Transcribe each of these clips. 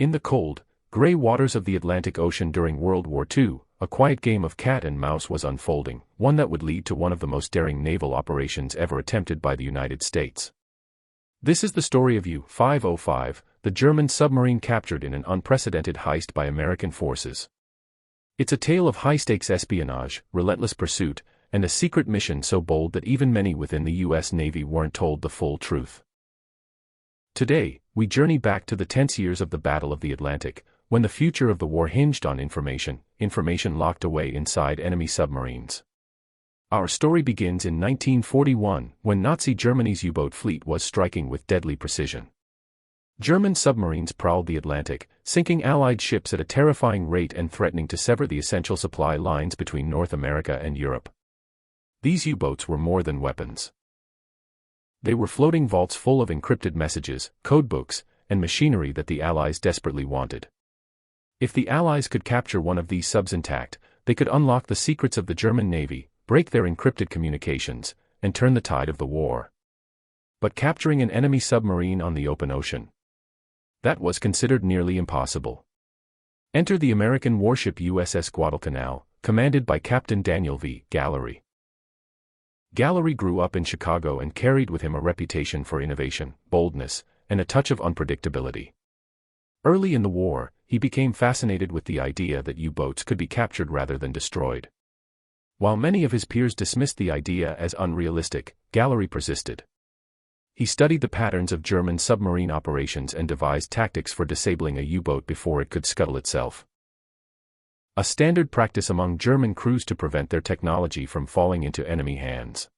In the cold, gray waters of the Atlantic Ocean during World War II, a quiet game of cat and mouse was unfolding, one that would lead to one of the most daring naval operations ever attempted by the United States. This is the story of U-505, the German submarine captured in an unprecedented heist by American forces. It's a tale of high-stakes espionage, relentless pursuit, and a secret mission so bold that even many within the U.S. Navy weren't told the full truth. Today, we journey back to the tense years of the Battle of the Atlantic, when the future of the war hinged on information locked away inside enemy submarines. Our story begins in 1941, when Nazi Germany's U-boat fleet was striking with deadly precision. German submarines prowled the Atlantic, sinking Allied ships at a terrifying rate and threatening to sever the essential supply lines between North America and Europe. These U-boats were more than weapons. They were floating vaults full of encrypted messages, codebooks, and machinery that the Allies desperately wanted. If the Allies could capture one of these subs intact, they could unlock the secrets of the German Navy, break their encrypted communications, and turn the tide of the war. But capturing an enemy submarine on the open ocean, that was considered nearly impossible. Enter the American warship USS Guadalcanal, commanded by Captain Daniel V. Gallery. Gallery grew up in Chicago and carried with him a reputation for innovation, boldness, and a touch of unpredictability. Early in the war, he became fascinated with the idea that U-boats could be captured rather than destroyed. While many of his peers dismissed the idea as unrealistic, Gallery persisted. He studied the patterns of German submarine operations and devised tactics for disabling a U-boat before it could scuttle itself. A standard practice among German crews to prevent their technology from falling into enemy hands.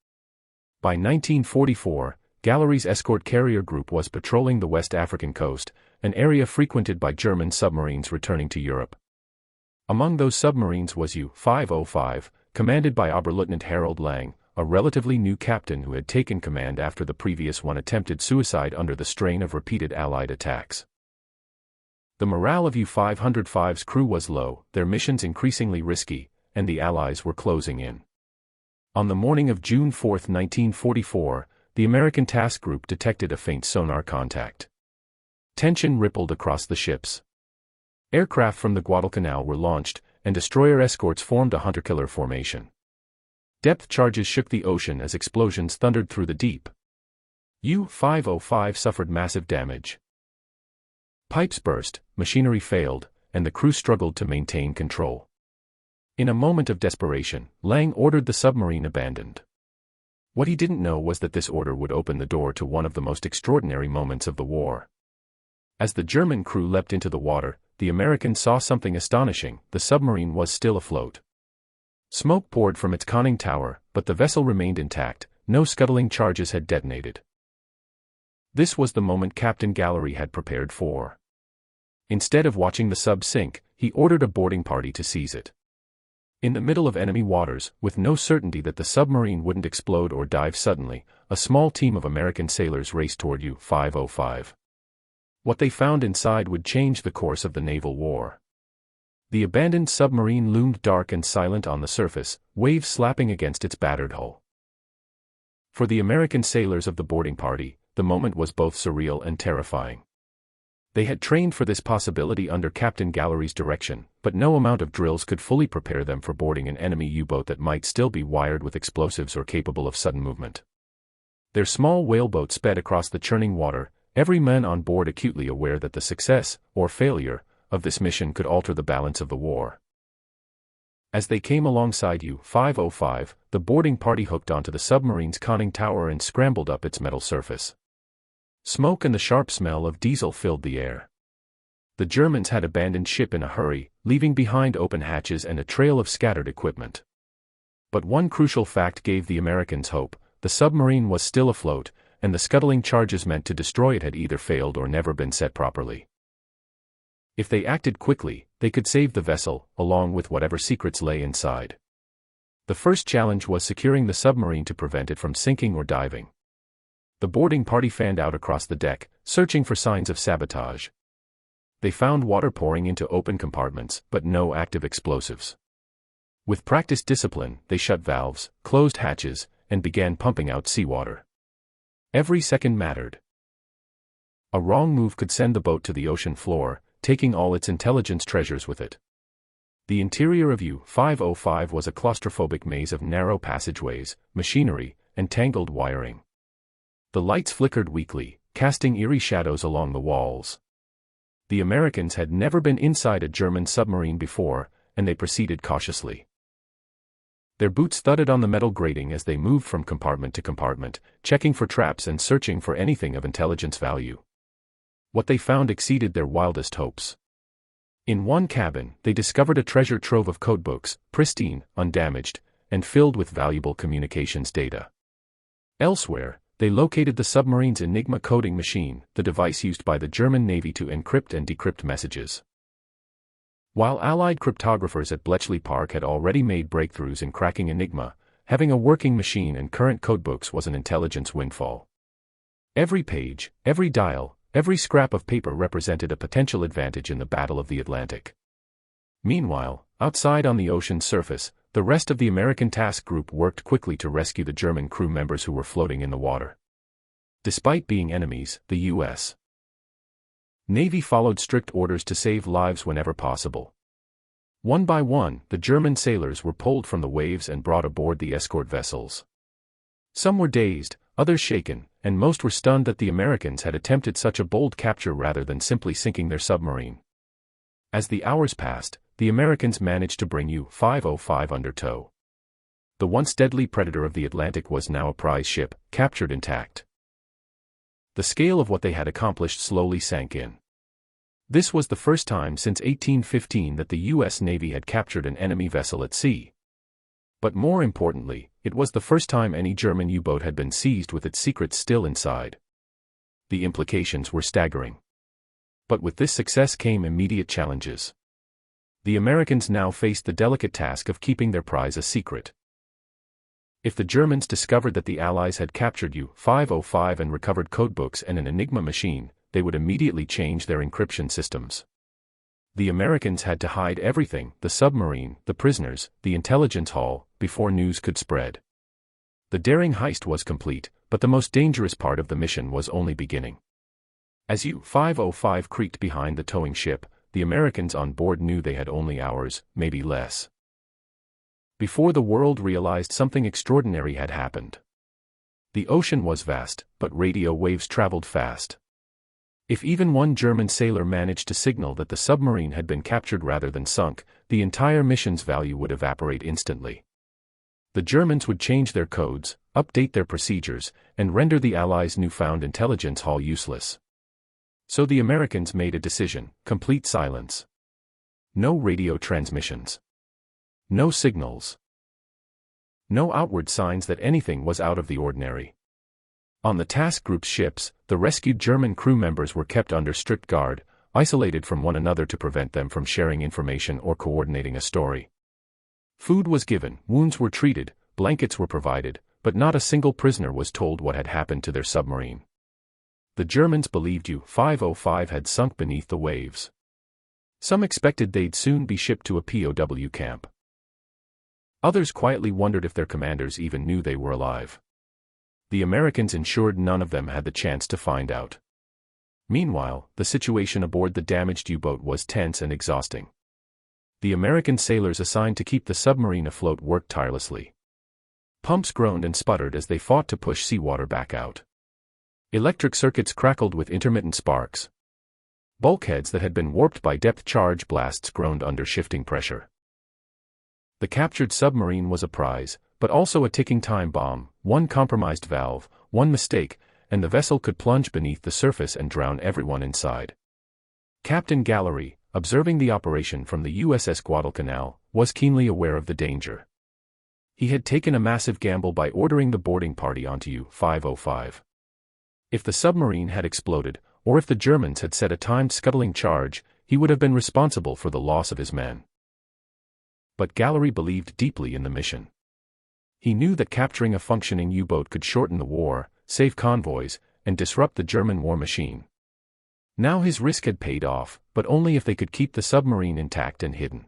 By 1944, Gallery's escort carrier group was patrolling the West African coast, an area frequented by German submarines returning to Europe. Among those submarines was U-505, commanded by Oberleutnant Harold Lang, a relatively new captain who had taken command after the previous one attempted suicide under the strain of repeated Allied attacks. The morale of U-505's crew was low, their missions increasingly risky, and the Allies were closing in. On the morning of June 4, 1944, the American task group detected a faint sonar contact. Tension rippled across the ships. Aircraft from the Guadalcanal were launched, and destroyer escorts formed a hunter-killer formation. Depth charges shook the ocean as explosions thundered through the deep. U-505 suffered massive damage. Pipes burst, machinery failed, and the crew struggled to maintain control. In a moment of desperation, Lang ordered the submarine abandoned. What he didn't know was that this order would open the door to one of the most extraordinary moments of the war. As the German crew leapt into the water, the Americans saw something astonishing: the submarine was still afloat. Smoke poured from its conning tower, but the vessel remained intact, no scuttling charges had detonated. This was the moment Captain Gallery had prepared for. Instead of watching the sub sink, he ordered a boarding party to seize it. In the middle of enemy waters, with no certainty that the submarine wouldn't explode or dive suddenly, a small team of American sailors raced toward U-505. What they found inside would change the course of the naval war. The abandoned submarine loomed dark and silent on the surface, waves slapping against its battered hull. For the American sailors of the boarding party, the moment was both surreal and terrifying. They had trained for this possibility under Captain Gallery's direction, but no amount of drills could fully prepare them for boarding an enemy U-boat that might still be wired with explosives or capable of sudden movement. Their small whaleboat sped across the churning water, every man on board acutely aware that the success, or failure, of this mission could alter the balance of the war. As they came alongside U-505, the boarding party hooked onto the submarine's conning tower and scrambled up its metal surface. Smoke and the sharp smell of diesel filled the air. The Germans had abandoned ship in a hurry, leaving behind open hatches and a trail of scattered equipment. But one crucial fact gave the Americans hope: the submarine was still afloat, and the scuttling charges meant to destroy it had either failed or never been set properly. If they acted quickly, they could save the vessel, along with whatever secrets lay inside. The first challenge was securing the submarine to prevent it from sinking or diving. The boarding party fanned out across the deck, searching for signs of sabotage. They found water pouring into open compartments, but no active explosives. With practiced discipline, they shut valves, closed hatches, and began pumping out seawater. Every second mattered. A wrong move could send the boat to the ocean floor, taking all its intelligence treasures with it. The interior of U-505 was a claustrophobic maze of narrow passageways, machinery, and tangled wiring. The lights flickered weakly, casting eerie shadows along the walls. The Americans had never been inside a German submarine before, and they proceeded cautiously. Their boots thudded on the metal grating as they moved from compartment to compartment, checking for traps and searching for anything of intelligence value. What they found exceeded their wildest hopes. In one cabin, they discovered a treasure trove of codebooks, pristine, undamaged, and filled with valuable communications data. Elsewhere, they located the submarine's Enigma coding machine, the device used by the German Navy to encrypt and decrypt messages. While Allied cryptographers at Bletchley Park had already made breakthroughs in cracking Enigma, having a working machine and current codebooks was an intelligence windfall. Every page, every dial, every scrap of paper represented a potential advantage in the Battle of the Atlantic. Meanwhile, outside on the ocean's surface, the rest of the American task group worked quickly to rescue the German crew members who were floating in the water. Despite being enemies, the U.S. Navy followed strict orders to save lives whenever possible. One by one, the German sailors were pulled from the waves and brought aboard the escort vessels. Some were dazed, others shaken, and most were stunned that the Americans had attempted such a bold capture rather than simply sinking their submarine. As the hours passed, the Americans managed to bring U-505 under tow. The once deadly predator of the Atlantic was now a prize ship, captured intact. The scale of what they had accomplished slowly sank in. This was the first time since 1815 that the U.S. Navy had captured an enemy vessel at sea. But more importantly, it was the first time any German U-boat had been seized with its secrets still inside. The implications were staggering. But with this success came immediate challenges. The Americans now faced the delicate task of keeping their prize a secret. If the Germans discovered that the Allies had captured U-505 and recovered codebooks and an Enigma machine, they would immediately change their encryption systems. The Americans had to hide everything, the submarine, the prisoners, the intelligence hall, before news could spread. The daring heist was complete, but the most dangerous part of the mission was only beginning. As U-505 creaked behind the towing ship, the Americans on board knew they had only hours, maybe less, before the world realized something extraordinary had happened. The ocean was vast, but radio waves traveled fast. If even one German sailor managed to signal that the submarine had been captured rather than sunk, the entire mission's value would evaporate instantly. The Germans would change their codes, update their procedures, and render the Allies' newfound intelligence haul useless. So the Americans made a decision: complete silence. No radio transmissions. No signals. No outward signs that anything was out of the ordinary. On the task group's ships, the rescued German crew members were kept under strict guard, isolated from one another to prevent them from sharing information or coordinating a story. Food was given, wounds were treated, blankets were provided, but not a single prisoner was told what had happened to their submarine. The Germans believed U-505 had sunk beneath the waves. Some expected they'd soon be shipped to a POW camp. Others quietly wondered if their commanders even knew they were alive. The Americans ensured none of them had the chance to find out. Meanwhile, the situation aboard the damaged U-boat was tense and exhausting. The American sailors assigned to keep the submarine afloat worked tirelessly. Pumps groaned and sputtered as they fought to push seawater back out. Electric circuits crackled with intermittent sparks. Bulkheads that had been warped by depth charge blasts groaned under shifting pressure. The captured submarine was a prize, but also a ticking time bomb. One compromised valve, one mistake, and the vessel could plunge beneath the surface and drown everyone inside. Captain Gallery, observing the operation from the USS Guadalcanal, was keenly aware of the danger. He had taken a massive gamble by ordering the boarding party onto U-505. If the submarine had exploded, or if the Germans had set a timed scuttling charge, he would have been responsible for the loss of his men. But Gallery believed deeply in the mission. He knew that capturing a functioning U-boat could shorten the war, save convoys, and disrupt the German war machine. Now his risk had paid off, but only if they could keep the submarine intact and hidden.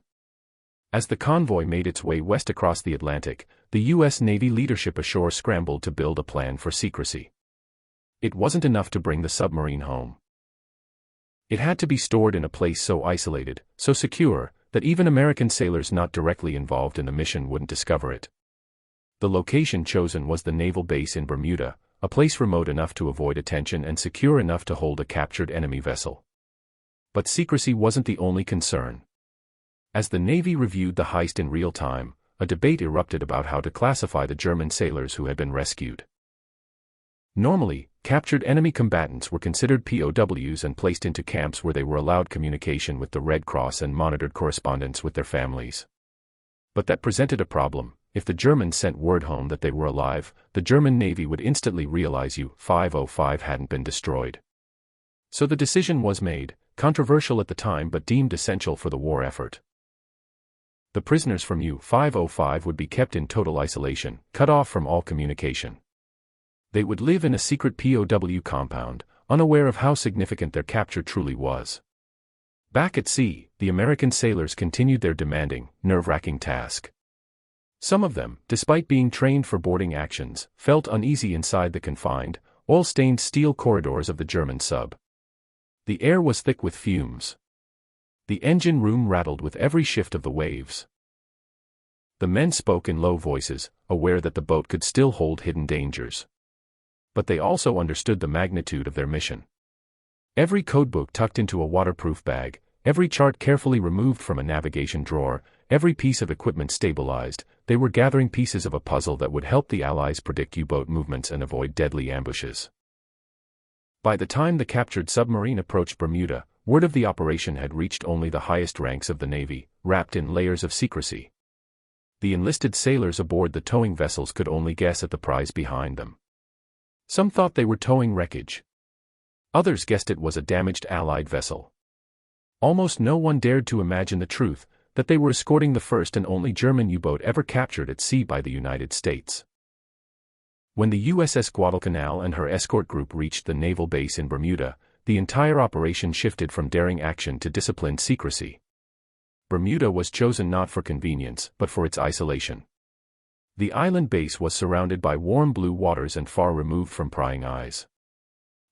As the convoy made its way west across the Atlantic, the U.S. Navy leadership ashore scrambled to build a plan for secrecy. It wasn't enough to bring the submarine home. It had to be stored in a place so isolated, so secure, that even American sailors not directly involved in the mission wouldn't discover it. The location chosen was the naval base in Bermuda, a place remote enough to avoid attention and secure enough to hold a captured enemy vessel. But secrecy wasn't the only concern. As the Navy reviewed the heist in real time, a debate erupted about how to classify the German sailors who had been rescued. Normally, captured enemy combatants were considered POWs and placed into camps where they were allowed communication with the Red Cross and monitored correspondence with their families. But that presented a problem. If the Germans sent word home that they were alive, the German Navy would instantly realize U-505 hadn't been destroyed. So the decision was made, controversial at the time but deemed essential for the war effort. The prisoners from U-505 would be kept in total isolation, cut off from all communication. They would live in a secret POW compound, unaware of how significant their capture truly was. Back at sea, the American sailors continued their demanding, nerve-wracking task. Some of them, despite being trained for boarding actions, felt uneasy inside the confined, oil-stained steel corridors of the German sub. The air was thick with fumes. The engine room rattled with every shift of the waves. The men spoke in low voices, aware that the boat could still hold hidden dangers. But they also understood the magnitude of their mission. Every codebook tucked into a waterproof bag, every chart carefully removed from a navigation drawer, every piece of equipment stabilized, they were gathering pieces of a puzzle that would help the Allies predict U-boat movements and avoid deadly ambushes. By the time the captured submarine approached Bermuda, word of the operation had reached only the highest ranks of the Navy, wrapped in layers of secrecy. The enlisted sailors aboard the towing vessels could only guess at the prize behind them. Some thought they were towing wreckage. Others guessed it was a damaged Allied vessel. Almost no one dared to imagine the truth, that they were escorting the first and only German U-boat ever captured at sea by the United States. When the USS Guadalcanal and her escort group reached the naval base in Bermuda, the entire operation shifted from daring action to disciplined secrecy. Bermuda was chosen not for convenience, but for its isolation. The island base was surrounded by warm blue waters and far removed from prying eyes.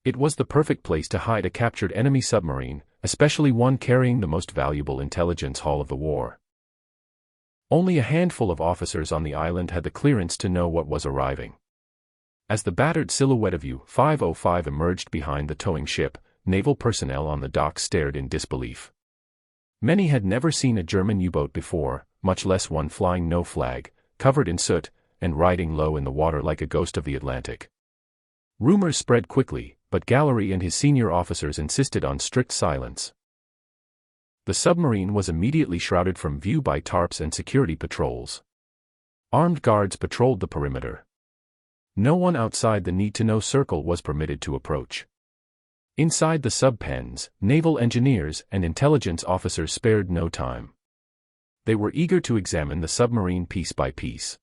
It was the perfect place to hide a captured enemy submarine, especially one carrying the most valuable intelligence haul of the war. Only a handful of officers on the island had the clearance to know what was arriving. As the battered silhouette of U-505 emerged behind the towing ship, naval personnel on the dock stared in disbelief. Many had never seen a German U-boat before, much less one flying no flag, covered in soot, and riding low in the water like a ghost of the Atlantic. Rumors spread quickly, but Gallery and his senior officers insisted on strict silence. The submarine was immediately shrouded from view by tarps and security patrols. Armed guards patrolled the perimeter. No one outside the need-to-know circle was permitted to approach. Inside the sub-pens, naval engineers and intelligence officers spared no time. They were eager to examine the submarine piece by piece.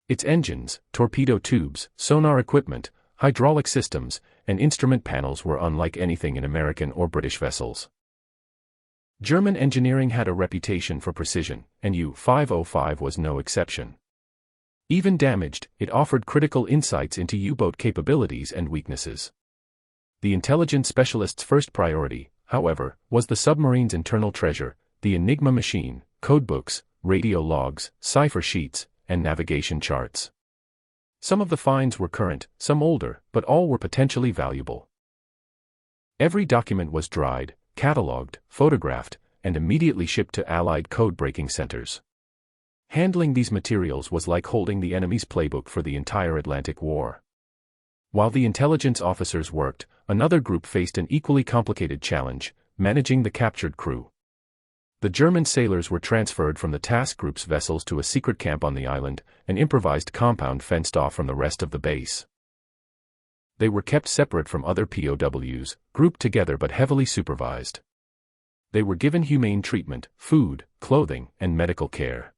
Its engines, torpedo tubes, sonar equipment, hydraulic systems, and instrument panels were unlike anything in American or British vessels. German engineering had a reputation for precision, and U-505 was no exception. Even damaged, it offered critical insights into U-boat capabilities and weaknesses. The intelligence specialist's first priority, however, was the submarine's internal treasure, the Enigma machine, codebooks, radio logs, cipher sheets, and navigation charts. Some of the finds were current, some older, but all were potentially valuable. Every document was dried, catalogued, photographed, and immediately shipped to Allied code-breaking centers. Handling these materials was like holding the enemy's playbook for the entire Atlantic War. While the intelligence officers worked, another group faced an equally complicated challenge, managing the captured crew. The German sailors were transferred from the task group's vessels to a secret camp on the island, an improvised compound fenced off from the rest of the base. They were kept separate from other POWs, grouped together but heavily supervised. They were given humane treatment, food, clothing, and medical care.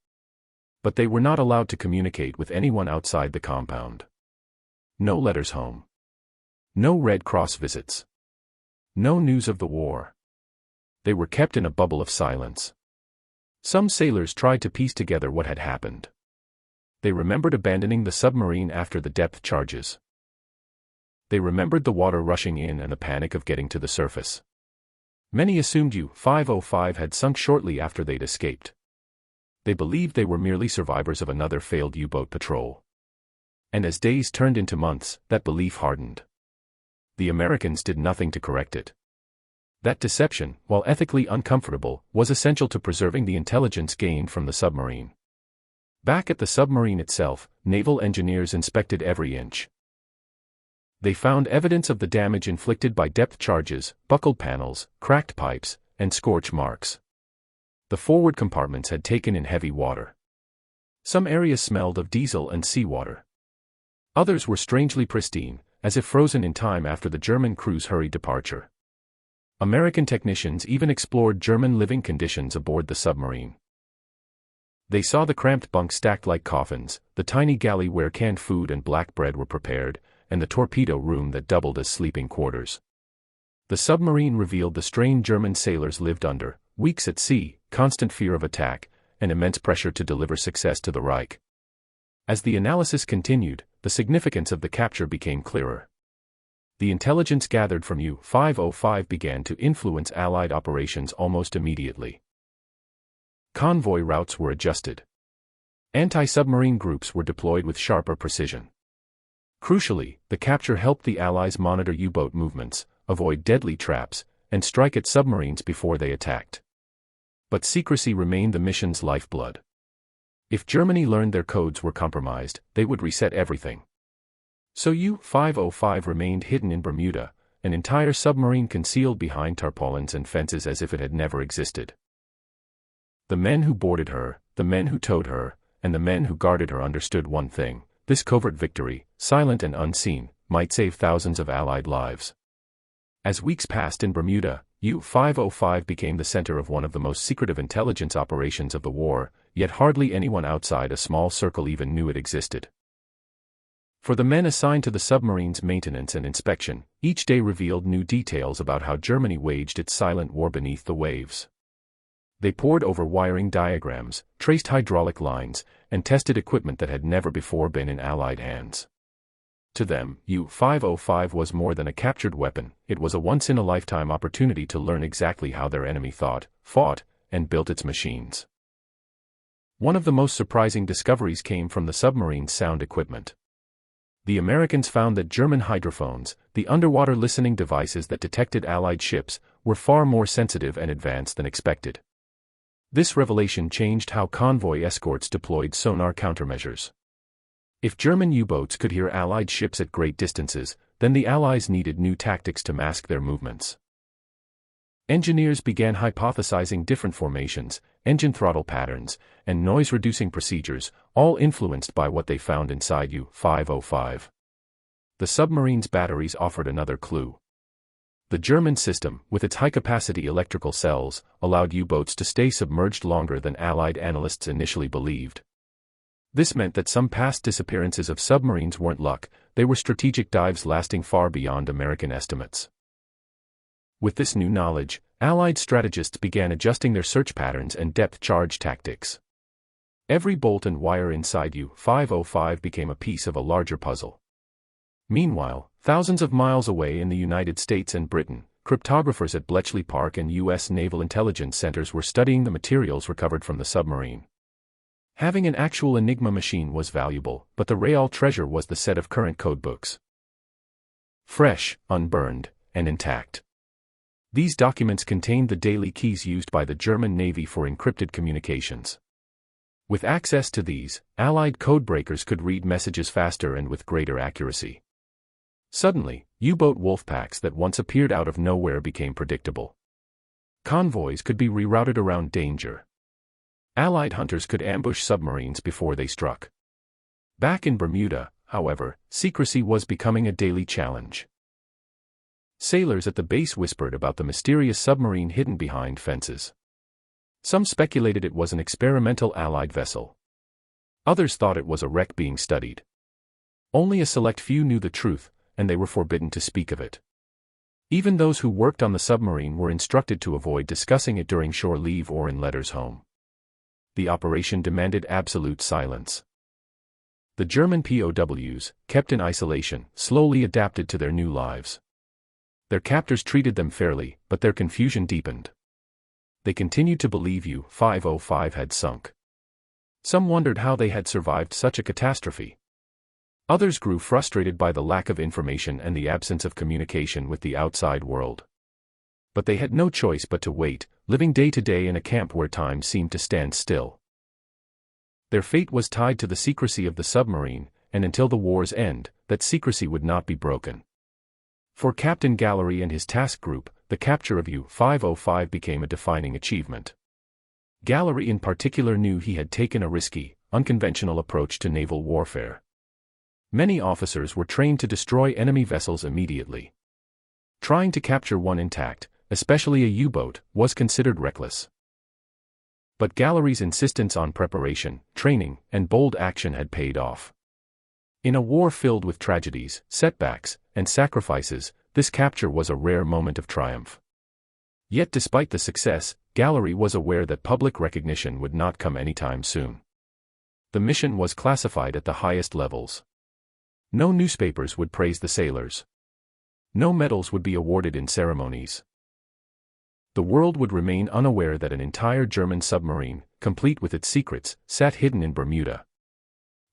But they were not allowed to communicate with anyone outside the compound. No letters home. No Red Cross visits. No news of the war. They were kept in a bubble of silence. Some sailors tried to piece together what had happened. They remembered abandoning the submarine after the depth charges. They remembered the water rushing in and the panic of getting to the surface. Many assumed U-505 had sunk shortly after they'd escaped. They believed they were merely survivors of another failed U-boat patrol. And as days turned into months, that belief hardened. The Americans did nothing to correct it. That deception, while ethically uncomfortable, was essential to preserving the intelligence gained from the submarine. Back at the submarine itself, naval engineers inspected every inch. They found evidence of the damage inflicted by depth charges, buckled panels, cracked pipes, and scorch marks. The forward compartments had taken in heavy water. Some areas smelled of diesel and seawater. Others were strangely pristine, as if frozen in time after the German crew's hurried departure. American technicians even explored German living conditions aboard the submarine. They saw the cramped bunks stacked like coffins, the tiny galley where canned food and black bread were prepared, and the torpedo room that doubled as sleeping quarters. The submarine revealed the strain German sailors lived under: weeks at sea, constant fear of attack, and immense pressure to deliver success to the Reich. As the analysis continued, the significance of the capture became clearer. The intelligence gathered from U-505 began to influence Allied operations almost immediately. Convoy routes were adjusted. Anti-submarine groups were deployed with sharper precision. Crucially, the capture helped the Allies monitor U-boat movements, avoid deadly traps, and strike at submarines before they attacked. But secrecy remained the mission's lifeblood. If Germany learned their codes were compromised, they would reset everything. So U-505 remained hidden in Bermuda, an entire submarine concealed behind tarpaulins and fences as if it had never existed. The men who boarded her, the men who towed her, and the men who guarded her understood one thing: this covert victory, silent and unseen, might save thousands of Allied lives. As weeks passed in Bermuda, U-505 became the center of one of the most secretive intelligence operations of the war, yet hardly anyone outside a small circle even knew it existed. For the men assigned to the submarine's maintenance and inspection, each day revealed new details about how Germany waged its silent war beneath the waves. They pored over wiring diagrams, traced hydraulic lines, and tested equipment that had never before been in Allied hands. To them, U-505 was more than a captured weapon; it was a once-in-a-lifetime opportunity to learn exactly how their enemy thought, fought, and built its machines. One of the most surprising discoveries came from the submarine's sound equipment. The Americans found that German hydrophones, the underwater listening devices that detected Allied ships, were far more sensitive and advanced than expected. This revelation changed how convoy escorts deployed sonar countermeasures. If German U-boats could hear Allied ships at great distances, then the Allies needed new tactics to mask their movements. Engineers began hypothesizing different formations, engine throttle patterns, and noise-reducing procedures, all influenced by what they found inside U-505. The submarine's batteries offered another clue. The German system, with its high-capacity electrical cells, allowed U-boats to stay submerged longer than Allied analysts initially believed. This meant that some past disappearances of submarines weren't luck; they were strategic dives lasting far beyond American estimates. With this new knowledge, Allied strategists began adjusting their search patterns and depth charge tactics. Every bolt and wire inside U-505 became a piece of a larger puzzle. Meanwhile, thousands of miles away in the United States and Britain, cryptographers at Bletchley Park and U.S. Naval Intelligence Centers were studying the materials recovered from the submarine. Having an actual Enigma machine was valuable, but the real treasure was the set of current codebooks. Fresh, unburned, and intact. These documents contained the daily keys used by the German Navy for encrypted communications. With access to these, Allied codebreakers could read messages faster and with greater accuracy. Suddenly, U-boat wolfpacks that once appeared out of nowhere became predictable. Convoys could be rerouted around danger. Allied hunters could ambush submarines before they struck. Back in Bermuda, however, secrecy was becoming a daily challenge. Sailors at the base whispered about the mysterious submarine hidden behind fences. Some speculated it was an experimental Allied vessel. Others thought it was a wreck being studied. Only a select few knew the truth, and they were forbidden to speak of it. Even those who worked on the submarine were instructed to avoid discussing it during shore leave or in letters home. The operation demanded absolute silence. The German POWs, kept in isolation, slowly adapted to their new lives. Their captors treated them fairly, but their confusion deepened. They continued to believe U-505 had sunk. Some wondered how they had survived such a catastrophe. Others grew frustrated by the lack of information and the absence of communication with the outside world. But they had no choice but to wait, living day to day in a camp where time seemed to stand still. Their fate was tied to the secrecy of the submarine, and until the war's end, that secrecy would not be broken. For Captain Gallery and his task group, the capture of U-505 became a defining achievement. Gallery in particular knew he had taken a risky, unconventional approach to naval warfare. Many officers were trained to destroy enemy vessels immediately. Trying to capture one intact, especially a U-boat, was considered reckless. But Gallery's insistence on preparation, training, and bold action had paid off. In a war filled with tragedies, setbacks, and sacrifices, this capture was a rare moment of triumph. Yet despite the success, Gallery was aware that public recognition would not come anytime soon. The mission was classified at the highest levels. No newspapers would praise the sailors. No medals would be awarded in ceremonies. The world would remain unaware that an entire German submarine, complete with its secrets, sat hidden in Bermuda.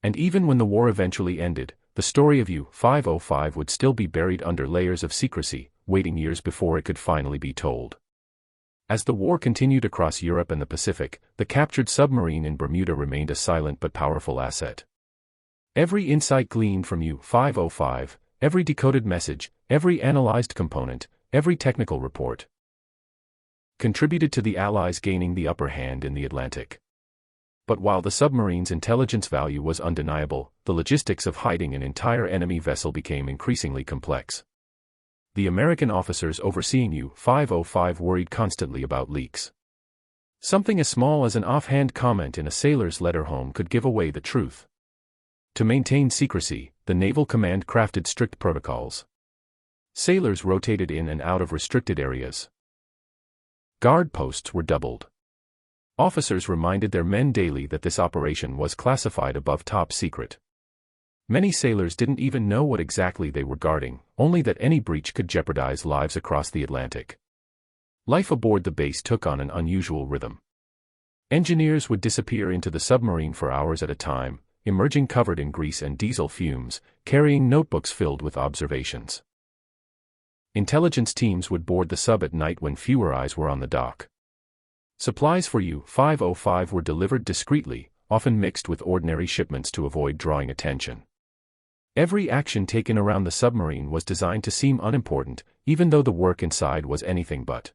And even when the war eventually ended, the story of U-505 would still be buried under layers of secrecy, waiting years before it could finally be told. As the war continued across Europe and the Pacific, the captured submarine in Bermuda remained a silent but powerful asset. Every insight gleaned from U-505, every decoded message, every analyzed component, every technical report, contributed to the Allies gaining the upper hand in the Atlantic. But while the submarine's intelligence value was undeniable, the logistics of hiding an entire enemy vessel became increasingly complex. The American officers overseeing U-505 worried constantly about leaks. Something as small as an offhand comment in a sailor's letter home could give away the truth. To maintain secrecy, the Naval Command crafted strict protocols. Sailors rotated in and out of restricted areas. Guard posts were doubled. Officers reminded their men daily that this operation was classified above top secret. Many sailors didn't even know what exactly they were guarding, only that any breach could jeopardize lives across the Atlantic. Life aboard the base took on an unusual rhythm. Engineers would disappear into the submarine for hours at a time, emerging covered in grease and diesel fumes, carrying notebooks filled with observations. Intelligence teams would board the sub at night when fewer eyes were on the dock. Supplies for U-505 were delivered discreetly, often mixed with ordinary shipments to avoid drawing attention. Every action taken around the submarine was designed to seem unimportant, even though the work inside was anything but.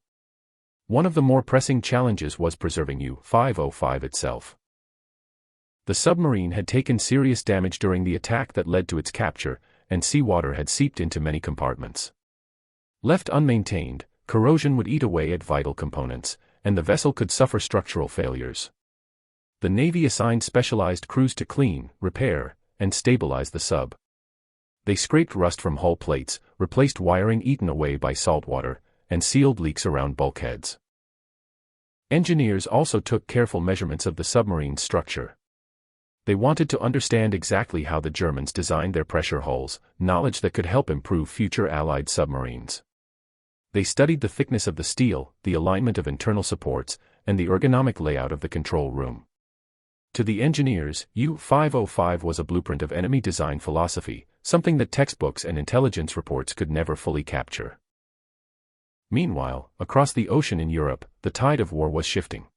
One of the more pressing challenges was preserving U-505 itself. The submarine had taken serious damage during the attack that led to its capture, and seawater had seeped into many compartments. Left unmaintained, corrosion would eat away at vital components, and the vessel could suffer structural failures. The Navy assigned specialized crews to clean, repair, and stabilize the sub. They scraped rust from hull plates, replaced wiring eaten away by salt water, and sealed leaks around bulkheads. Engineers also took careful measurements of the submarine's structure. They wanted to understand exactly how the Germans designed their pressure hulls, knowledge that could help improve future Allied submarines. They studied the thickness of the steel, the alignment of internal supports, and the ergonomic layout of the control room. To the engineers, U-505 was a blueprint of enemy design philosophy, something that textbooks and intelligence reports could never fully capture. Meanwhile, across the ocean in Europe, the tide of war was shifting.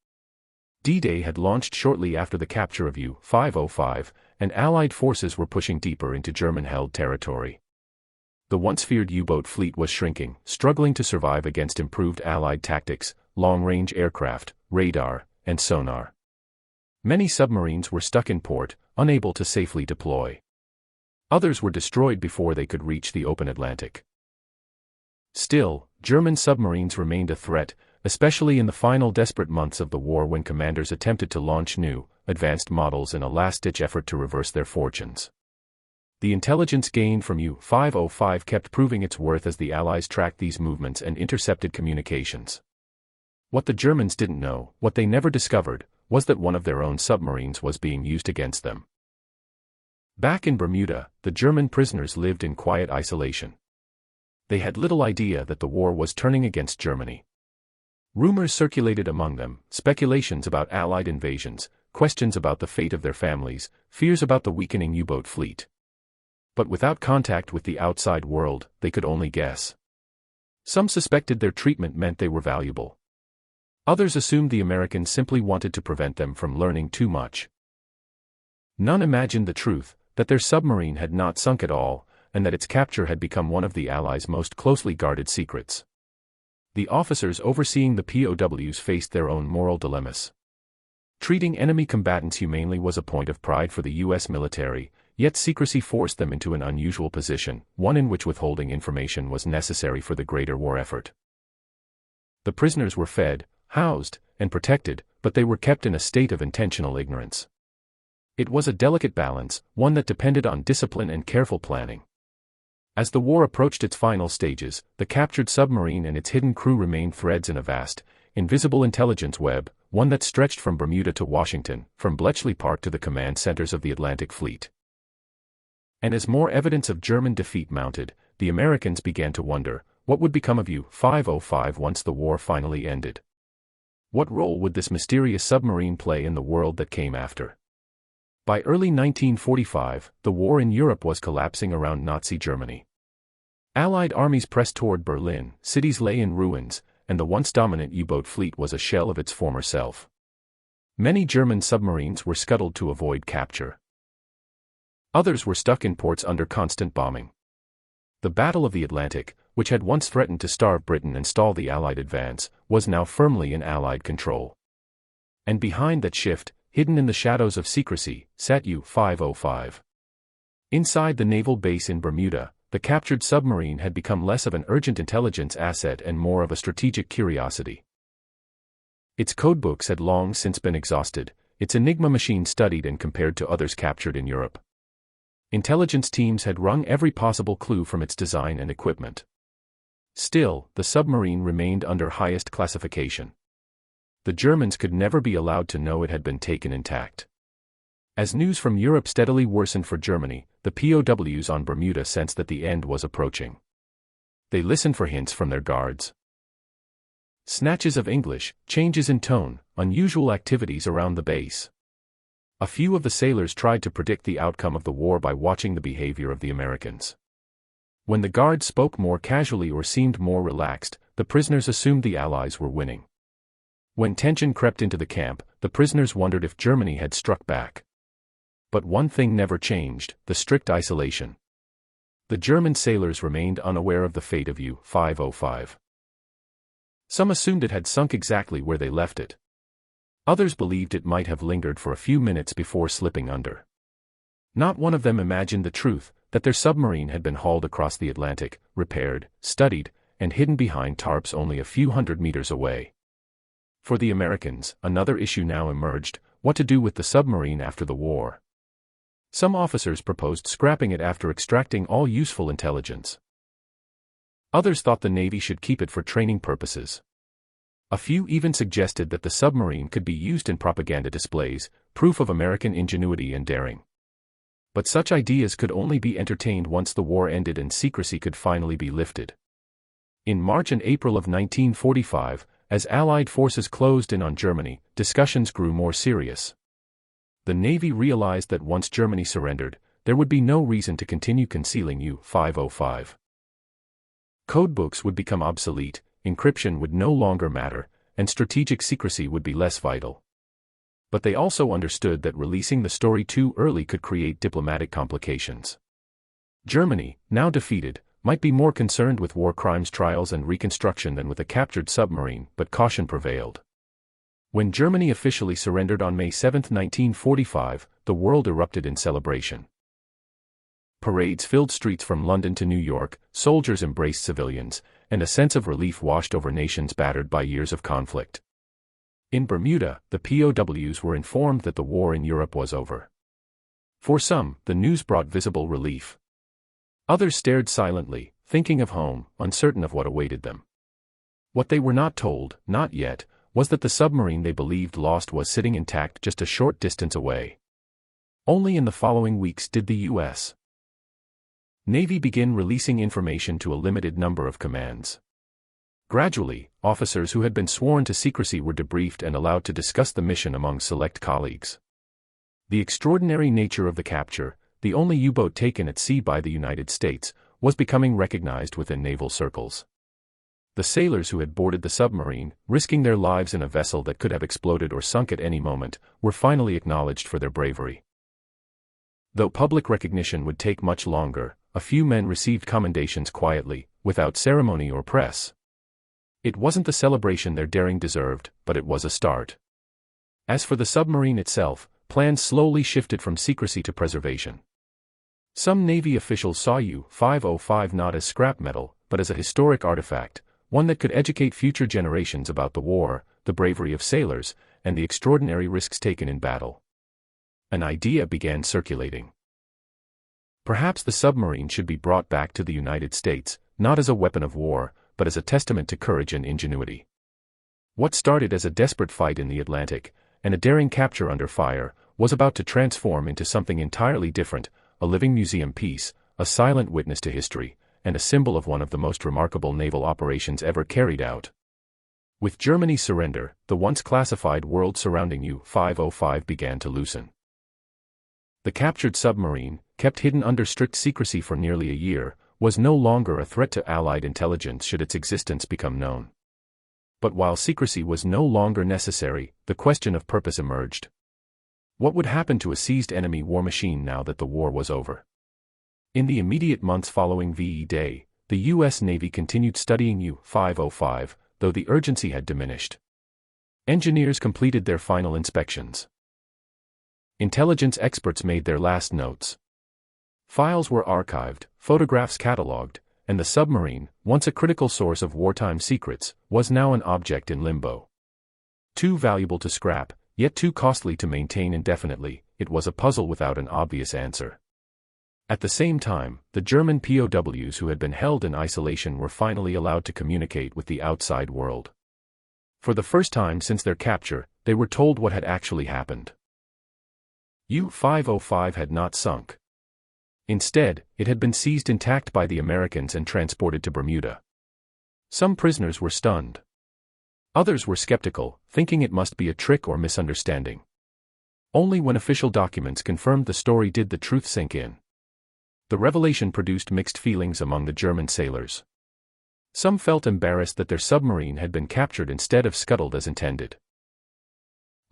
D-Day had launched shortly after the capture of U-505, and Allied forces were pushing deeper into German-held territory. The once feared U-boat fleet was shrinking, struggling to survive against improved Allied tactics, long-range aircraft, radar, and sonar. Many submarines were stuck in port, unable to safely deploy. Others were destroyed before they could reach the open Atlantic. Still, German submarines remained a threat, especially in the final desperate months of the war when commanders attempted to launch new, advanced models in a last-ditch effort to reverse their fortunes. The intelligence gained from U-505 kept proving its worth as the Allies tracked these movements and intercepted communications. What the Germans didn't know, what they never discovered, was that one of their own submarines was being used against them. Back in Bermuda, the German prisoners lived in quiet isolation. They had little idea that the war was turning against Germany. Rumors circulated among them, speculations about Allied invasions, questions about the fate of their families, fears about the weakening U-boat fleet. But without contact with the outside world, they could only guess. Some suspected their treatment meant they were valuable. Others assumed the Americans simply wanted to prevent them from learning too much. None imagined the truth, that their submarine had not sunk at all, and that its capture had become one of the Allies' most closely guarded secrets. The officers overseeing the POWs faced their own moral dilemmas. Treating enemy combatants humanely was a point of pride for the U.S. military, yet secrecy forced them into an unusual position, one in which withholding information was necessary for the greater war effort. The prisoners were fed, housed, and protected, but they were kept in a state of intentional ignorance. It was a delicate balance, one that depended on discipline and careful planning. As the war approached its final stages, the captured submarine and its hidden crew remained threads in a vast, invisible intelligence web, one that stretched from Bermuda to Washington, from Bletchley Park to the command centers of the Atlantic Fleet. And as more evidence of German defeat mounted, the Americans began to wonder, what would become of U-505 once the war finally ended? What role would this mysterious submarine play in the world that came after? By early 1945, the war in Europe was collapsing around Nazi Germany. Allied armies pressed toward Berlin, cities lay in ruins, and the once dominant U-boat fleet was a shell of its former self. Many German submarines were scuttled to avoid capture. Others were stuck in ports under constant bombing. The Battle of the Atlantic, which had once threatened to starve Britain and stall the Allied advance, was now firmly in Allied control. And behind that shift, hidden in the shadows of secrecy, sat U-505. Inside the naval base in Bermuda, the captured submarine had become less of an urgent intelligence asset and more of a strategic curiosity. Its codebooks had long since been exhausted, its Enigma machine studied and compared to others captured in Europe. Intelligence teams had wrung every possible clue from its design and equipment. Still, the submarine remained under highest classification. The Germans could never be allowed to know it had been taken intact. As news from Europe steadily worsened for Germany, the POWs on Bermuda sensed that the end was approaching. They listened for hints from their guards. Snatches of English, changes in tone, unusual activities around the base. A few of the sailors tried to predict the outcome of the war by watching the behavior of the Americans. When the guards spoke more casually or seemed more relaxed, the prisoners assumed the Allies were winning. When tension crept into the camp, the prisoners wondered if Germany had struck back. But one thing never changed, the strict isolation. The German sailors remained unaware of the fate of U-505. Some assumed it had sunk exactly where they left it. Others believed it might have lingered for a few minutes before slipping under. Not one of them imagined the truth, that their submarine had been hauled across the Atlantic, repaired, studied, and hidden behind tarps only a few hundred meters away. For the Americans, another issue now emerged, what to do with the submarine after the war. Some officers proposed scrapping it after extracting all useful intelligence. Others thought the Navy should keep it for training purposes. A few even suggested that the submarine could be used in propaganda displays, proof of American ingenuity and daring. But such ideas could only be entertained once the war ended and secrecy could finally be lifted. In March and April of 1945, as Allied forces closed in on Germany, discussions grew more serious. The Navy realized that once Germany surrendered, there would be no reason to continue concealing U-505. Codebooks would become obsolete, encryption would no longer matter, and strategic secrecy would be less vital. But they also understood that releasing the story too early could create diplomatic complications. Germany, now defeated, might be more concerned with war crimes trials and reconstruction than with a captured submarine, but caution prevailed. When Germany officially surrendered on May 7, 1945, the world erupted in celebration. Parades filled streets from London to New York, soldiers embraced civilians, and a sense of relief washed over nations battered by years of conflict. In Bermuda, the POWs were informed that the war in Europe was over. For some, the news brought visible relief. Others stared silently, thinking of home, uncertain of what awaited them. What they were not told, not yet, was that the submarine they believed lost was sitting intact just a short distance away. Only in the following weeks did the U.S. Navy began releasing information to a limited number of commands. Gradually, officers who had been sworn to secrecy were debriefed and allowed to discuss the mission among select colleagues. The extraordinary nature of the capture, the only U-boat taken at sea by the United States, was becoming recognized within naval circles. The sailors who had boarded the submarine, risking their lives in a vessel that could have exploded or sunk at any moment, were finally acknowledged for their bravery. Though public recognition would take much longer, a few men received commendations quietly, without ceremony or press. It wasn't the celebration their daring deserved, but it was a start. As for the submarine itself, plans slowly shifted from secrecy to preservation. Some Navy officials saw U-505 not as scrap metal, but as a historic artifact, one that could educate future generations about the war, the bravery of sailors, and the extraordinary risks taken in battle. An idea began circulating. Perhaps the submarine should be brought back to the United States, not as a weapon of war, but as a testament to courage and ingenuity. What started as a desperate fight in the Atlantic, and a daring capture under fire, was about to transform into something entirely different, a living museum piece, a silent witness to history, and a symbol of one of the most remarkable naval operations ever carried out. With Germany's surrender, the once classified world surrounding U-505 began to loosen. The captured submarine, kept hidden under strict secrecy for nearly a year, was no longer a threat to Allied intelligence should its existence become known. But while secrecy was no longer necessary, the question of purpose emerged. What would happen to a seized enemy war machine now that the war was over? In the immediate months following VE Day, the U.S. Navy continued studying U-505, though the urgency had diminished. Engineers completed their final inspections. Intelligence experts made their last notes. Files were archived, photographs catalogued, and the submarine, once a critical source of wartime secrets, was now an object in limbo. Too valuable to scrap, yet too costly to maintain indefinitely, it was a puzzle without an obvious answer. At the same time, the German POWs who had been held in isolation were finally allowed to communicate with the outside world. For the first time since their capture, they were told what had actually happened. U-505 had not sunk. Instead, it had been seized intact by the Americans and transported to Bermuda. Some prisoners were stunned. Others were skeptical, thinking it must be a trick or misunderstanding. Only when official documents confirmed the story did the truth sink in. The revelation produced mixed feelings among the German sailors. Some felt embarrassed that their submarine had been captured instead of scuttled as intended.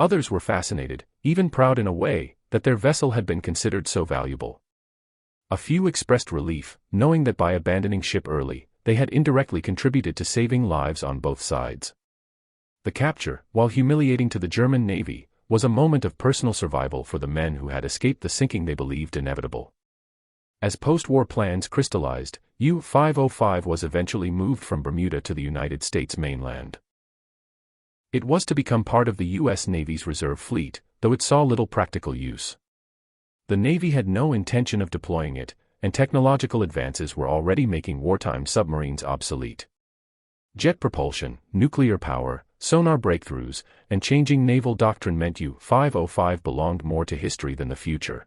Others were fascinated, even proud in a way, that their vessel had been considered so valuable. A few expressed relief, knowing that by abandoning ship early, they had indirectly contributed to saving lives on both sides. The capture, while humiliating to the German Navy, was a moment of personal survival for the men who had escaped the sinking they believed inevitable. As post-war plans crystallized, U-505 was eventually moved from Bermuda to the United States mainland. It was to become part of the U.S. Navy's reserve fleet, though it saw little practical use. The Navy had no intention of deploying it, and technological advances were already making wartime submarines obsolete. Jet propulsion, nuclear power, sonar breakthroughs, and changing naval doctrine meant U-505 belonged more to history than the future.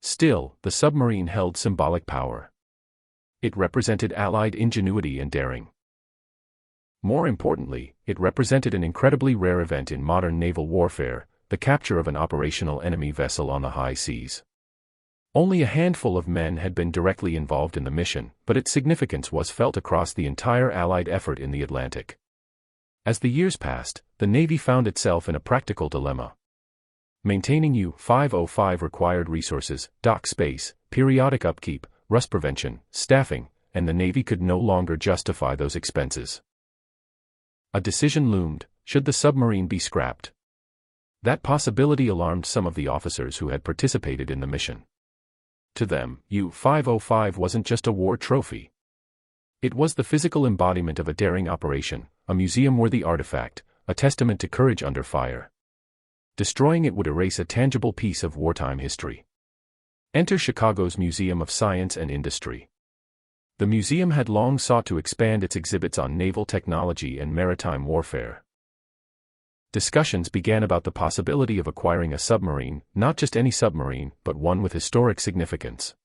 Still, the submarine held symbolic power. It represented Allied ingenuity and daring. More importantly, it represented an incredibly rare event in modern naval warfare, the capture of an operational enemy vessel on the high seas. Only a handful of men had been directly involved in the mission, but its significance was felt across the entire Allied effort in the Atlantic. As the years passed, the Navy found itself in a practical dilemma. Maintaining U-505 required resources, dock space, periodic upkeep, rust prevention, staffing, and the Navy could no longer justify those expenses. A decision loomed: should the submarine be scrapped? That possibility alarmed some of the officers who had participated in the mission. To them, U-505 wasn't just a war trophy. It was the physical embodiment of a daring operation, a museum-worthy artifact, a testament to courage under fire. Destroying it would erase a tangible piece of wartime history. Enter Chicago's Museum of Science and Industry. The museum had long sought to expand its exhibits on naval technology and maritime warfare. Discussions began about the possibility of acquiring a submarine, not just any submarine, but one with historic significance.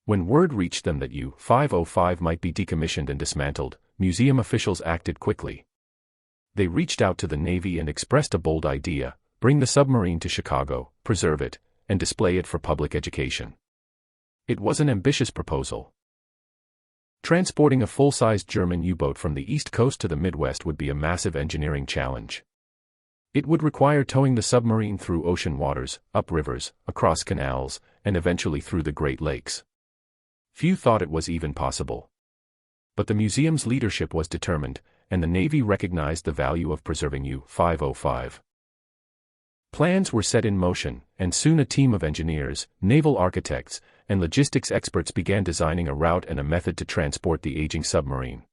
When word reached them that U-505 might be decommissioned and dismantled, museum officials acted quickly. They reached out to the Navy and expressed a bold idea: bring the submarine to Chicago, preserve it, and display it for public education. It was an ambitious proposal. Transporting a full-sized German U-boat from the East Coast to the Midwest would be a massive engineering challenge. It would require towing the submarine through ocean waters, up rivers, across canals, and eventually through the Great Lakes. Few thought it was even possible. But the museum's leadership was determined, and the Navy recognized the value of preserving U-505. Plans were set in motion, and soon a team of engineers, naval architects, and logistics experts began designing a route and a method to transport the aging submarine.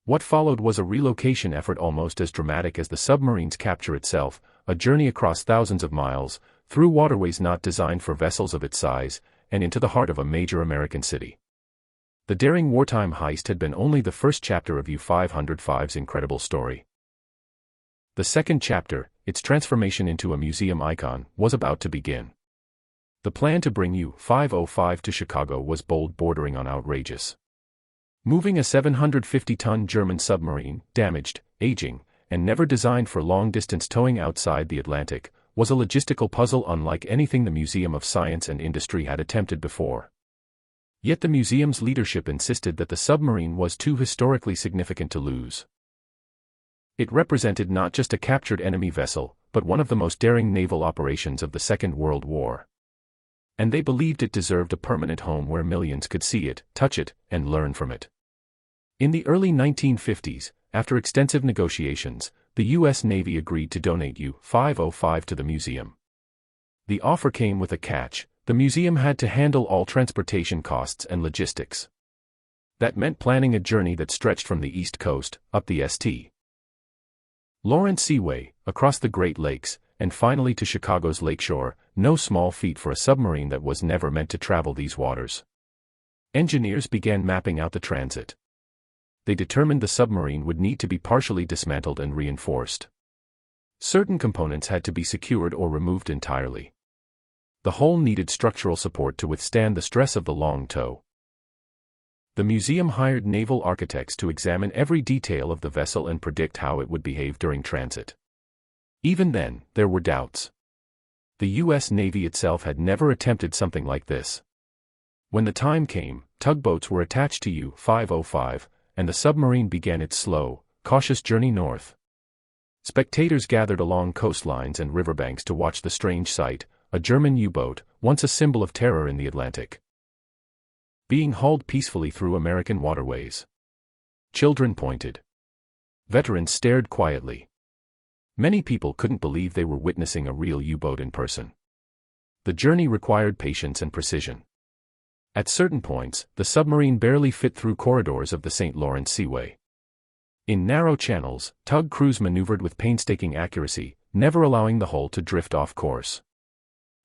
What followed was a relocation effort almost as dramatic as the submarine's capture itself, a journey across thousands of miles, through waterways not designed for vessels of its size, and into the heart of a major American city. The daring wartime heist had been only the first chapter of U-505's incredible story. The second chapter, its transformation into a museum icon, was about to begin. The plan to bring U-505 to Chicago was bold, bordering on outrageous. Moving a 750-ton German submarine, damaged, aging, and never designed for long-distance towing outside the Atlantic, was a logistical puzzle unlike anything the Museum of Science and Industry had attempted before. Yet the museum's leadership insisted that the submarine was too historically significant to lose. It represented not just a captured enemy vessel, but one of the most daring naval operations of the Second World War. And they believed it deserved a permanent home where millions could see it, touch it, and learn from it. In the early 1950s, after extensive negotiations, the U.S. Navy agreed to donate U-505 to the museum. The offer came with a catch: the museum had to handle all transportation costs and logistics. That meant planning a journey that stretched from the East Coast, up the St. Lawrence Seaway, across the Great Lakes, and finally to Chicago's lakeshore, no small feat for a submarine that was never meant to travel these waters. Engineers began mapping out the transit. They determined the submarine would need to be partially dismantled and reinforced. Certain components had to be secured or removed entirely. The hull needed structural support to withstand the stress of the long tow. The museum hired naval architects to examine every detail of the vessel and predict how it would behave during transit. Even then, there were doubts. The U.S. Navy itself had never attempted something like this. When the time came, tugboats were attached to U-505, and the submarine began its slow, cautious journey north. Spectators gathered along coastlines and riverbanks to watch the strange sight: a German U-boat, once a symbol of terror in the Atlantic, being hauled peacefully through American waterways. Children pointed. Veterans stared quietly. Many people couldn't believe they were witnessing a real U-boat in person. The journey required patience and precision. At certain points, the submarine barely fit through corridors of the St. Lawrence Seaway. In narrow channels, tug crews maneuvered with painstaking accuracy, never allowing the hull to drift off course.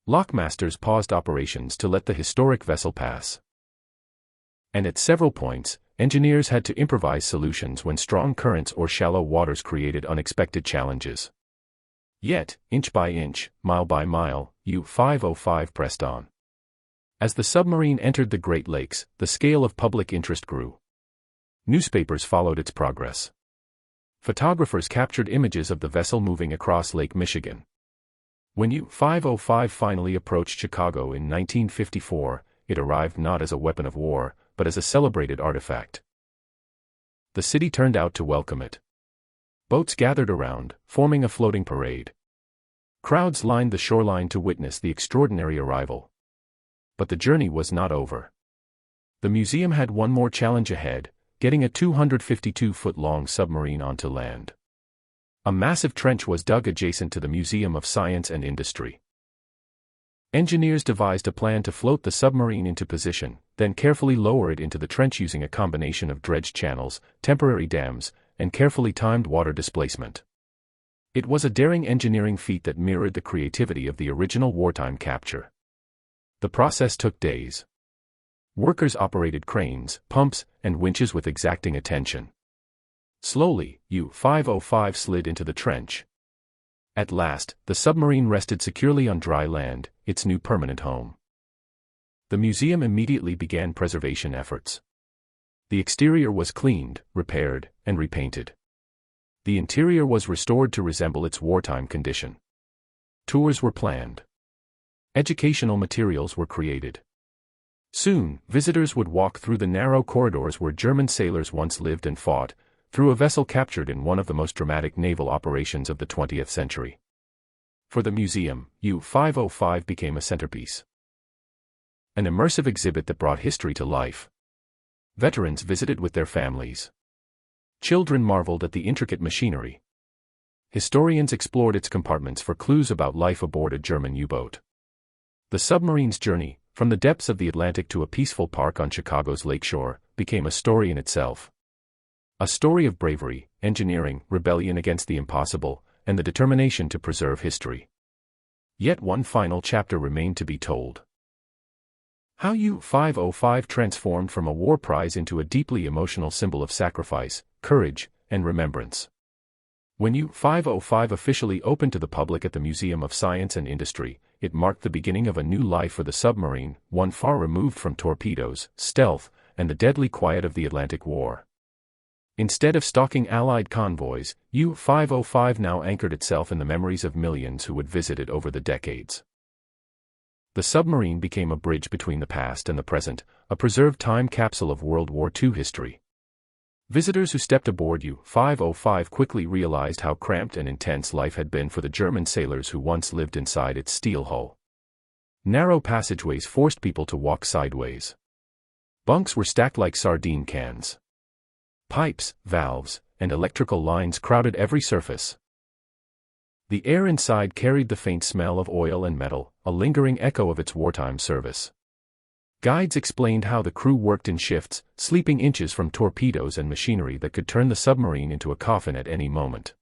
Lockmasters paused operations to let the historic vessel pass. And at several points, engineers had to improvise solutions when strong currents or shallow waters created unexpected challenges. Yet, inch by inch, mile by mile, U-505 pressed on. As the submarine entered the Great Lakes, the scale of public interest grew. Newspapers followed its progress. Photographers captured images of the vessel moving across Lake Michigan. When U-505 finally approached Chicago in 1954, it arrived not as a weapon of war, but as a celebrated artifact. The city turned out to welcome it. Boats gathered around, forming a floating parade. Crowds lined the shoreline to witness the extraordinary arrival. But the journey was not over. The museum had one more challenge ahead: getting a 252-foot-long submarine onto land. A massive trench was dug adjacent to the Museum of Science and Industry. Engineers devised a plan to float the submarine into position, then carefully lower it into the trench using a combination of dredged channels, temporary dams, and carefully timed water displacement. It was a daring engineering feat that mirrored the creativity of the original wartime capture. The process took days. Workers operated cranes, pumps, and winches with exacting attention. Slowly, U-505 slid into the trench. At last, the submarine rested securely on dry land, its new permanent home. The museum immediately began preservation efforts. The exterior was cleaned, repaired, and repainted. The interior was restored to resemble its wartime condition. Tours were planned. Educational materials were created. Soon, visitors would walk through the narrow corridors where German sailors once lived and fought, through a vessel captured in one of the most dramatic naval operations of the 20th century. For the museum, U-505 became a centerpiece. An immersive exhibit that brought history to life. Veterans visited with their families. Children marveled at the intricate machinery. Historians explored its compartments for clues about life aboard a German U-boat. The submarine's journey, from the depths of the Atlantic to a peaceful park on Chicago's lakeshore, became a story in itself. A story of bravery, engineering, rebellion against the impossible, and the determination to preserve history. Yet one final chapter remained to be told. How U-505 transformed from a war prize into a deeply emotional symbol of sacrifice, courage, and remembrance. When U-505 officially opened to the public at the Museum of Science and Industry, it marked the beginning of a new life for the submarine, one far removed from torpedoes, stealth, and the deadly quiet of the Atlantic War. Instead of stalking Allied convoys, U-505 now anchored itself in the memories of millions who would visit it over the decades. The submarine became a bridge between the past and the present, a preserved time capsule of World War II history. Visitors who stepped aboard U-505 quickly realized how cramped and intense life had been for the German sailors who once lived inside its steel hull. Narrow passageways forced people to walk sideways. Bunks were stacked like sardine cans. Pipes, valves, and electrical lines crowded every surface. The air inside carried the faint smell of oil and metal, a lingering echo of its wartime service. Guides explained how the crew worked in shifts, sleeping inches from torpedoes and machinery that could turn the submarine into a coffin at any moment.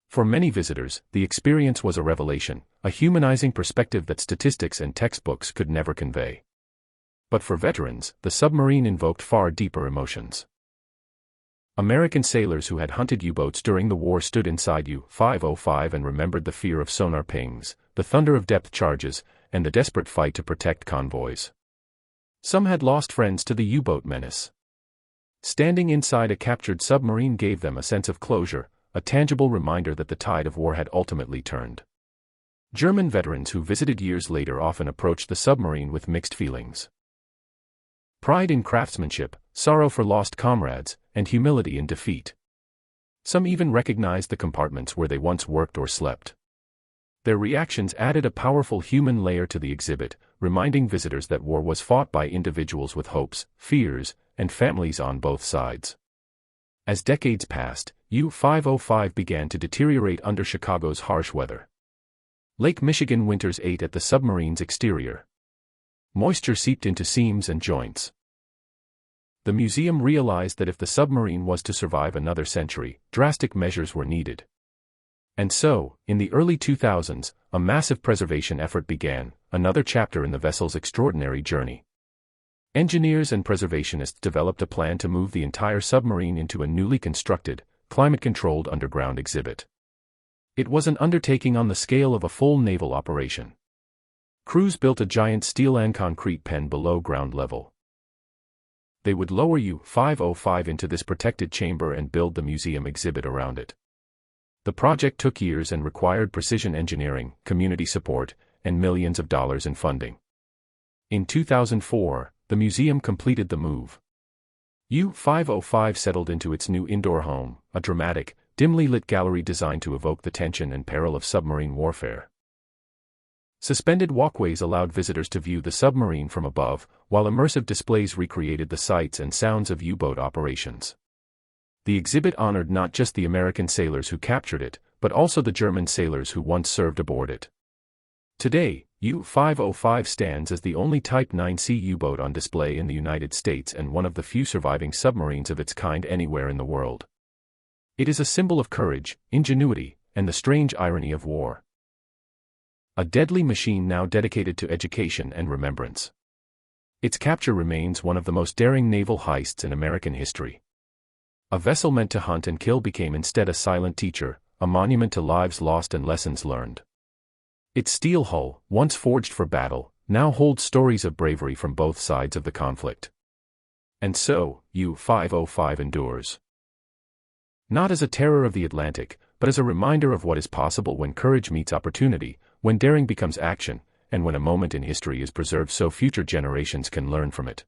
For many visitors, the experience was a revelation, a humanizing perspective that statistics and textbooks could never convey. But for veterans, the submarine invoked far deeper emotions. American sailors who had hunted U-boats during the war stood inside U-505 and remembered the fear of sonar pings, the thunder of depth charges, and the desperate fight to protect convoys. Some had lost friends to the U-boat menace. Standing inside a captured submarine gave them a sense of closure, a tangible reminder that the tide of war had ultimately turned. German veterans who visited years later often approached the submarine with mixed feelings. Pride in craftsmanship, sorrow for lost comrades, and humility in defeat. Some even recognized the compartments where they once worked or slept. Their reactions added a powerful human layer to the exhibit, reminding visitors that war was fought by individuals with hopes, fears, and families on both sides. As decades passed, U-505 began to deteriorate under Chicago's harsh weather. Lake Michigan winters ate at the submarine's exterior. Moisture seeped into seams and joints. The museum realized that if the submarine was to survive another century, drastic measures were needed. And so, in the early 2000s, a massive preservation effort began, another chapter in the vessel's extraordinary journey. Engineers and preservationists developed a plan to move the entire submarine into a newly constructed, climate-controlled underground exhibit. It was an undertaking on the scale of a full naval operation. Crews built a giant steel and concrete pen below ground level. They would lower U-505 into this protected chamber and build the museum exhibit around it. The project took years and required precision engineering, community support, and millions of dollars in funding. In 2004, the museum completed the move. U-505 settled into its new indoor home, a dramatic, dimly lit gallery designed to evoke the tension and peril of submarine warfare. Suspended walkways allowed visitors to view the submarine from above, while immersive displays recreated the sights and sounds of U-boat operations. The exhibit honored not just the American sailors who captured it, but also the German sailors who once served aboard it. Today, U-505 stands as the only Type 9C U-boat on display in the United States and one of the few surviving submarines of its kind anywhere in the world. It is a symbol of courage, ingenuity, and the strange irony of war. A deadly machine now dedicated to education and remembrance. Its capture remains one of the most daring naval heists in American history. A vessel meant to hunt and kill became instead a silent teacher, a monument to lives lost and lessons learned. Its steel hull, once forged for battle, now holds stories of bravery from both sides of the conflict. And so, U-505 endures. Not as a terror of the Atlantic, but as a reminder of what is possible when courage meets opportunity, when daring becomes action, and when a moment in history is preserved so future generations can learn from it.